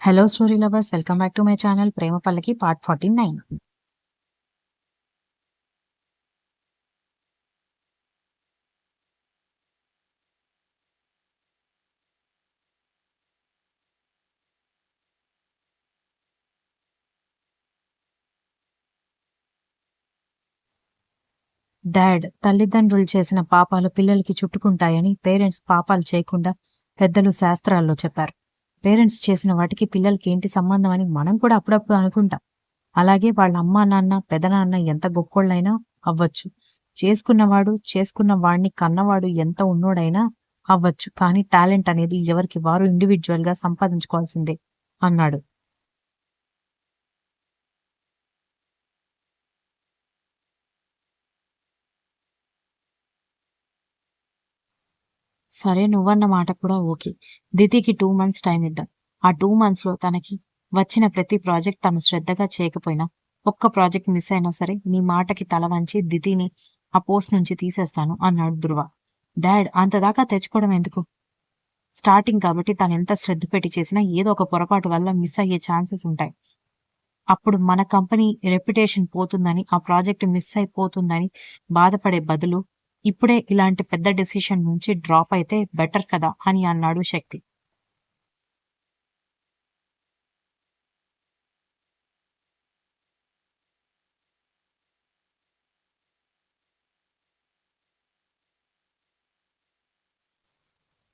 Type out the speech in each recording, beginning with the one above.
Hello story lovers, welcome back to my channel Prema Pallaki part 49. Dad, తల్లిదండ్రులు చేసిన పాపాలు పిల్లలకి చుట్టుకుంటాయని పేరెంట్స్ పాపాలు చేయకుండా పెద్దలు శాస్త్రాల్లో చెప్పారు. పేరెంట్స్ చేసిన వాటికి పిల్లలకి ఏంటి సంబంధం అని మనం కూడా అప్పుడప్పుడు అనుకుంటాం. అలాగే వాళ్ళ అమ్మా నాన్న పెదనాన్న ఎంత గొప్పోళ్ళైనా అవ్వచ్చు, చేసుకున్న వాడిని కన్నవాడు ఎంత ఉన్నోడైనా అవ్వచ్చు, కానీ టాలెంట్ అనేది ఎవరికి వారు ఇండివిజువల్ గా సంపాదించుకోవాల్సిందే అన్నాడు. సరే, నువ్వన్న మాట కూడా ఓకే. దితికి 2 మంత్స్ టైం ఇద్దాం. ఆ 2 మంత్స్‌లో తనకి వచ్చిన ప్రతి ప్రాజెక్ట్ తను శ్రద్ధగా చేయకపోయినా, ఒక్క ప్రాజెక్ట్ మిస్ అయినా సరే నీ మాటకి తల వంచి దితిని ఆ పోస్ట్ నుంచి తీసేస్తాను అన్నాడు ధృవ. డాడ్, అంతదాకా తెచ్చుకోవడం ఎందుకు? స్టార్టింగ్ కాబట్టి తనెంత శ్రద్ధ పెట్టి చేసినా ఏదో ఒక పొరపాటు వల్ల మిస్ అయ్యే ఛాన్సెస్ ఉంటాయి. అప్పుడు మన కంపెనీ రెప్యుటేషన్ పోతుందని, ఆ ప్రాజెక్ట్ మిస్ అయిపోతుందని బాధపడే బదులు, ఇప్పుడే ఇలాంటి పెద్ద డెసిషన్ నుంచి డ్రాప్ అయితే బెటర్ కదా అని అన్నాడు శక్తి.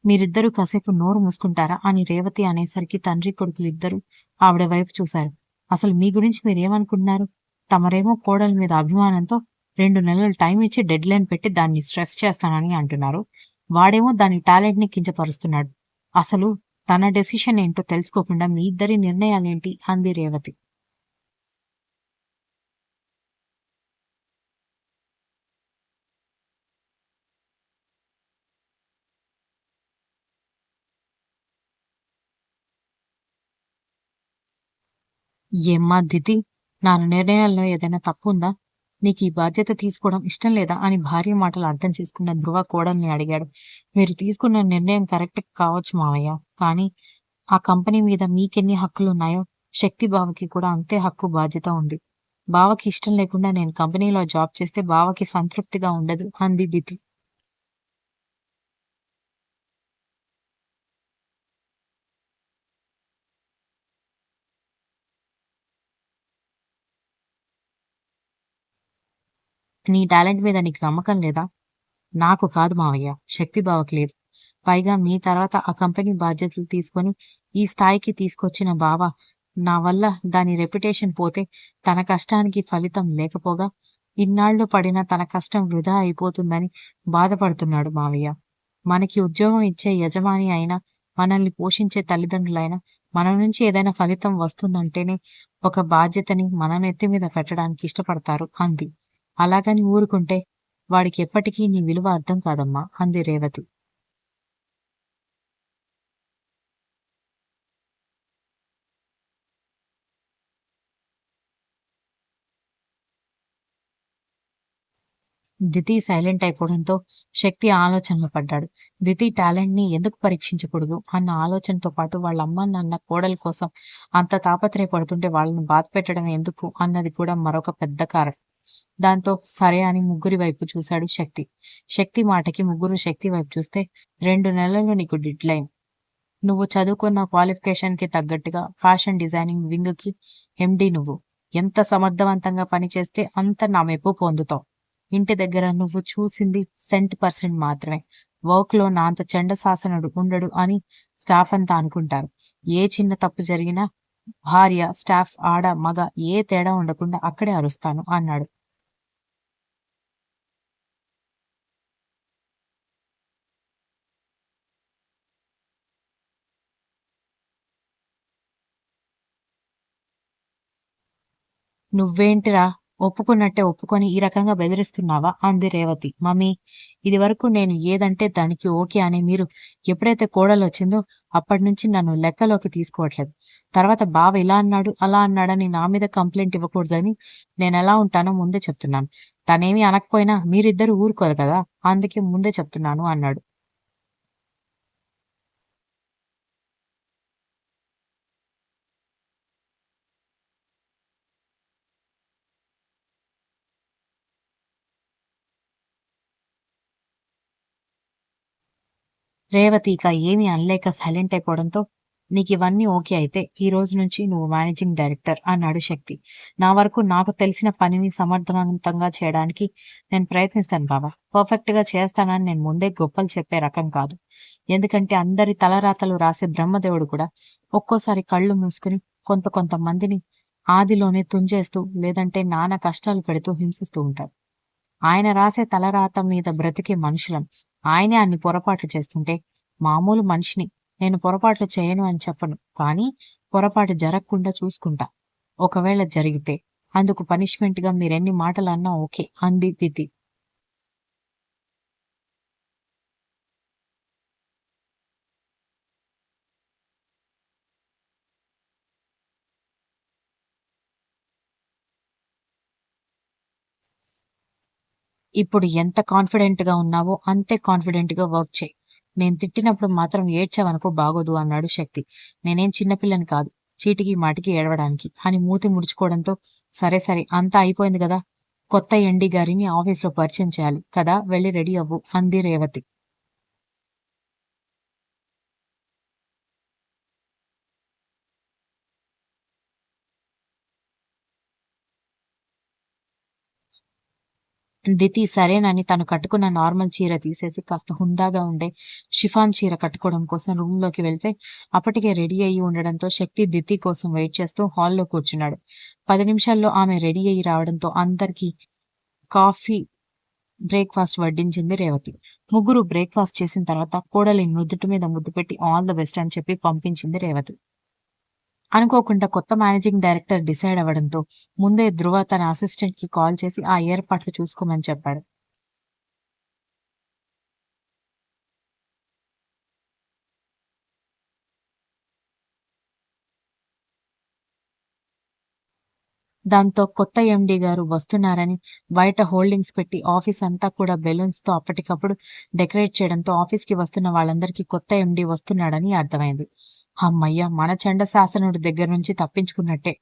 మీరిద్దరూ కాసేపు నోరు మూసుకుంటారా అని రేవతి అనేసరికి తండ్రి కొడుకులిద్దరూ ఆవిడ వైపు చూశారు. అసలు మీ గురించి మీరేమనుకుంటున్నారు? తమరేమో కోడల మీద అభిమానంతో 2 నెలలు టైం ఇచ్చి డెడ్ లైన్ పెట్టి దాన్ని స్ట్రెస్ చేస్తానని అంటున్నారు. వాడేమో దాని టాలెంట్ ని కించపరుస్తున్నాడు. అసలు తన డెసిషన్ ఏంటో తెలుసుకోకుండా మీ ఇద్దరి నిర్ణయాలేంటి అంది రేవతి. ఏమ్మా దిది, నా నిర్ణయాల్లో ఏదైనా తప్పుందా? నీకీ బాధ్యత తీసుకోవడం ఇష్టం లేదా అని భార్య మాటలు అర్థం చేసుకున్న ధ్రువ కోడల్ని అడిగాడు. మీరు తీసుకున్న నిర్ణయం కరెక్ట్ కావచ్చు మావయ్య. కానీ ఆ కంపెనీ మీద మీకెన్ని హక్కులున్నాయో శక్తి బావకి కూడా అంతే హక్కు బాధ్యత ఉంది. బావకి ఇష్టం లేకుండా నేను కంపెనీలో జాబ్ చేస్తే బావకి సంతృప్తిగా ఉండదు అంది దితి. నీ టాలెంట్ మీద నీకు నమ్మకం లేదా? నాకు కాదు మావయ్య, శక్తి బావకి లేదు. పైగా మీ తర్వాత ఆ కంపెనీ బాధ్యతలు తీసుకొని ఈ స్థాయికి తీసుకొచ్చిన బావ నా వల్ల దాని రెప్యుటేషన్ పోతే తన కష్టానికి ఫలితం లేకపోగా ఇన్నాళ్లు పడిన తన కష్టం వృధా అయిపోతుందని బాధపడుతున్నాడు మావయ్య. మనకి ఉద్యోగం ఇచ్చే యజమాని అయినా, మనల్ని పోషించే తల్లిదండ్రులైనా మన నుంచి ఏదైనా ఫలితం వస్తుందంటేనే ఒక బాధ్యతని మన నెత్తి మీద పెట్టడానికి ఇష్టపడతారు అంది. అలాగని ఊరుకుంటే వాడికి ఎప్పటికీ నీ విలువ అర్థం కాదమ్మా అంది రేవతి. దితి సైలెంట్ అయిపోవడంతో శక్తి ఆలోచనలో పడ్డాడు. దితి టాలెంట్ ని ఎందుకు పరీక్షించకూడదు అన్న ఆలోచనతో పాటు వాళ్ళ అమ్మ నాన్న కోడల కోసం అంత తాపత్రయపడుతుంటే వాళ్ళని బాధ పెట్టడం ఎందుకు అన్నది కూడా మరొక పెద్ద కారణం. దాంతో సరే అని ముగ్గురి వైపు చూశాడు శక్తి. శక్తి మాటకి ముగ్గురు శక్తి వైపు చూస్తే 2 నెలల్లో నీకు డెడ్ లైన్. నువ్వు చదువుకున్న క్వాలిఫికేషన్ కి తగ్గట్టుగా ఫ్యాషన్ డిజైనింగ్ వింగ్ కి ఎండి నువ్వు. ఎంత సమర్థవంతంగా పనిచేస్తే అంత నా మెప్పు పొందుతావు. ఇంటి దగ్గర నువ్వు చూసింది సెంట్% మాత్రమే. వర్క్ లో నా అంత చండశాసనుడు ఉండడు అని స్టాఫ్ అంతా అనుకుంటారు. ఏ చిన్న తప్పు జరిగినా భార్య, స్టాఫ్, ఆడ, మగ ఏ తేడా ఉండకుండా అక్కడే అరుస్తాను అన్నాడు. నువ్వేంటిరా, ఒప్పుకున్నట్టే ఒప్పుకొని ఈ రకంగా బెదిరిస్తున్నావా అంది రేవతి. మమ్మీ, ఇదివరకు నేను ఏదంటే దానికి ఓకే అని మీరు ఎప్పుడైతే కోడలొచ్చిందో అప్పటినుంచి నన్ను లెక్కలోకి తీసుకోవట్లేదు. తర్వాత బావ ఇలా అన్నాడు అలా అన్నాడని నా మీద కంప్లైంట్ ఇవ్వకూడదని నేనెలా ఉంటానో ముందే చెప్తున్నాను. తనేమీ అనకపోయినా మీరిద్దరూ ఊరుకోరు కదా, అందుకే ముందే చెప్తున్నాను అన్నాడు. రేవతి ఇక ఏమీ అనలేక సైలెంట్ అయిపోవడంతో, "నీకివన్నీ ఓకే అయితే, ఈ రోజు నుంచి నువ్వు మేనేజింగ్ డైరెక్టర్" అన్నాడు శక్తి. "నా వరకు నాకు తెలిసిన పనిని సమర్థవంతంగా చేయడానికి నేను ప్రయత్నిస్తాను బావ. పర్ఫెక్ట్‌గా చేస్తానని నేను ముందే గొప్పలు చెప్పే రకం కాదు. ఎందుకంటే అందరి తలరాతలు రాసే బ్రహ్మదేవుడు కూడా ఒక్కోసారి కళ్ళు మూసుకుని కొంతమందిని ఆదిలోనే తుంచేస్తూ, లేదంటే నానా కష్టాలు పెడుతూ హింసిస్తూ ఉంటాడు. ఆయన రాసే తలరాత మీద బ్రతికే మనుషులం. ఆయనే అన్ని పొరపాట్లు చేస్తుంటే, మామూలు మనిషిని నేను పొరపాట్లు చేయను అని చెప్పను. కానీ పొరపాటు జరగకుండా చూసుకుంటా. ఒకవేళ జరిగితే అందుకు పనిష్మెంట్‌గా మీరెన్ని మాటలన్నా ఓకే" అంది తిథి. "ఇప్పుడు ఎంత కాన్ఫిడెంట్‌గా ఉన్నావో అంతే కాన్ఫిడెంట్‌గా వర్క్ చెయి. నేను తిట్టినప్పుడు మాత్రం ఏడ్చావనుకో బాగోదు" అన్నాడు శక్తి. "నేనేం చిన్న పిల్లని కాదు. చీటికి మాటికి ఏడవడానికి" అని మూతి ముడుచుకోవడంతో, "సరే సరే అంతా అయిపోయింది గదా! కొత్త ఎండీ గారిని ఆఫీస్‌లో పరిచయం చేయాలి కదా! వెళ్లి రెడీ అవ్వు" అంది రేవతి. దితి సరేనని తను కట్టుకున్న నార్మల్ చీర తీసేసి కాస్త హుందాగా ఉండే షిఫాన్ చీర కట్టుకోవడం కోసం రూమ్‌లోకి వెళ్తే, అప్పటికే రెడీ అయ్యి ఉండడంతో శక్తి దితి కోసం వెయిట్ చేస్తూ హాల్‌లో కూర్చున్నాడు. 10 నిమిషాల్లో ఆమె రెడీ అయ్యి రావడంతో అందరికీ కాఫీ, బ్రేక్‌ఫాస్ట్ వడ్డించింది రేవతి. ముగ్గురు బ్రేక్‌ఫాస్ట్ చేసిన తర్వాత కోడలి నుదుటి మీద ముద్దు పెట్టి ఆల్ ద బెస్ట్ అని చెప్పి పంపించింది రేవతి. అనుకోకుండా కొత్త మేనేజింగ్ డైరెక్టర్ డిసైడ్ అవ్వడంతో ముందే ధృవ తన అసిస్టెంట్‌కి కాల్ చేసి ఆ ఏర్పాట్లు చూసుకోమని చెప్పాడు. దాంతో కొత్త ఎండీ గారు వస్తున్నారని బయట హోర్డింగ్స్ పెట్టి ఆఫీస్ అంతా కూడా బెలూన్స్‌తో అప్పటికప్పుడు డెకరేట్ చేయడంతో ఆఫీస్‌కి వస్తున్న వాళ్ళందరికీ కొత్త ఎండీ వస్తున్నాడని అర్థమైంది. హమ్మయ్య! మన చండశాసనుడి దగ్గర నుంచి తప్పించుకున్నట్టే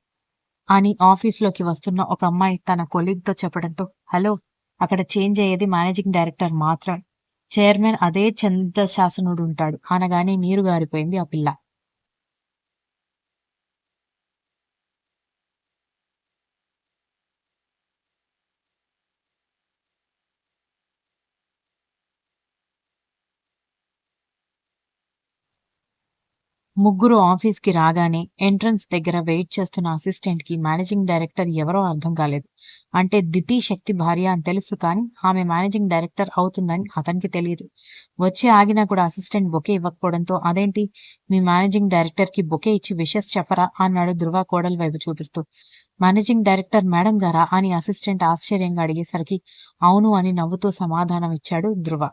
అని ఆఫీస్‌లోకి వస్తున్న ఒక అమ్మాయి తన కొలీగ్‌తో చెప్పడంతో, "హలో! అక్కడ చేంజ్ అయ్యేది మేనేజింగ్ డైరెక్టర్ మాత్రమే. చైర్మన్ అదే చంద్రశాసనుడుంటాడు" అనగానే నీరు గారిపోయింది ఆ పిల్ల. ముగ్గురు ఆఫీస్‌కి రాగానే ఎంట్రన్స్ దగ్గర వెయిట్ చేస్తున్న అసిస్టెంట్‌కి మేనేజింగ్ డైరెక్టర్ ఎవరో అర్థం కాలేదు. అంటే దితి శక్తి భార్య అని తెలుసు కానీ, ఆమె మేనేజింగ్ డైరెక్టర్ అవుతుందని అతనికి తెలీదు. వచ్చి ఆగినా కూడా అసిస్టెంట్ బొకే ఇవ్వకపోవడంతో, "అదేంటి మీ మేనేజింగ్ డైరెక్టర్‌కి బొకే ఇచ్చి విషెస్ చెప్పరా?" అన్నాడు ధృవ కోడలి వైపు చూపిస్తూ. "మేనేజింగ్ డైరెక్టర్ మేడం గారా?" అని అసిస్టెంట్ ఆశ్చర్యంగా అడిగేసరికి, "అవును" అని నవ్వుతూ సమాధానం ఇచ్చాడు ధృవ.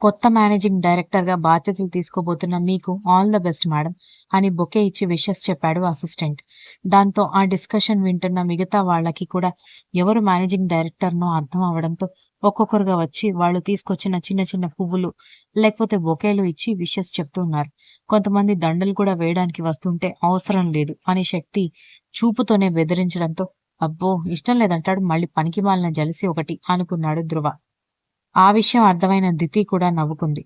కొత్త మేనేజింగ్ డైరెక్టర్‌గా బాధ్యతలు తీసుకోబోతున్న మీకు ఆల్ ద బెస్ట్ మేడం అని బొకే ఇచ్చి విషెస్ చెప్పాడు అసిస్టెంట్. దాంతో ఆ డిస్కషన్ వింటున్న మిగతా వాళ్ళకి కూడా ఎవరు మేనేజింగ్ డైరెక్టర్‌నో అర్థం అవ్వడంతో ఒక్కొక్కరుగా వచ్చి వాళ్ళు తీసుకొచ్చిన చిన్న చిన్న పువ్వులు లేకపోతే బొకేలు ఇచ్చి విషెస్ చెప్తూ ఉన్నారు. కొంతమంది దండలు కూడా వేయడానికి వస్తుంటే అవసరం లేదు అని శక్తి చూపుతోనే బెదిరించడంతో, అబ్బో! ఇష్టం లేదంటాడు మళ్ళీ పనికిమాలిన జెలసీ ఒకటి అనుకున్నాడు ధృవ. ఆ విషయం అర్థమైన దితి కూడా నవ్వుకుంది.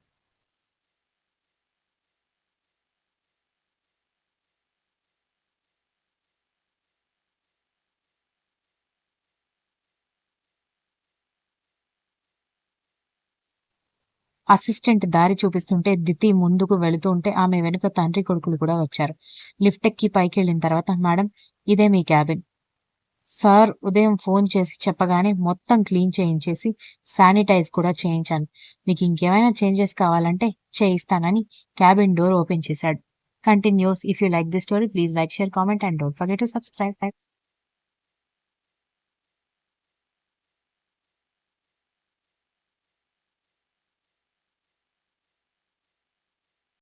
అసిస్టెంట్ దారి చూపిస్తుంటే దితి ముందుకు వెళుతూ ఉంటే ఆమె వెనుక తండ్రి కొడుకులు కూడా వచ్చారు. లిఫ్ట్ ఎక్కి పైకెళ్ళిన తర్వాత మేడం ఇదే మీ క్యాబిన్. సార్ ఉదయం ఫోన్ చేసి చెప్పగానే మొత్తం క్లీన్ చేయించేసి శానిటైజ్ కూడా చేయించాను. మీకు ఇంకేమైనా చేంజెస్ కావాలంటే చేయిస్తానని క్యాబిన్ డోర్ ఓపెన్ చేశాడు. Continuous. If you like this story please like, share, comment and don't forget to subscribe.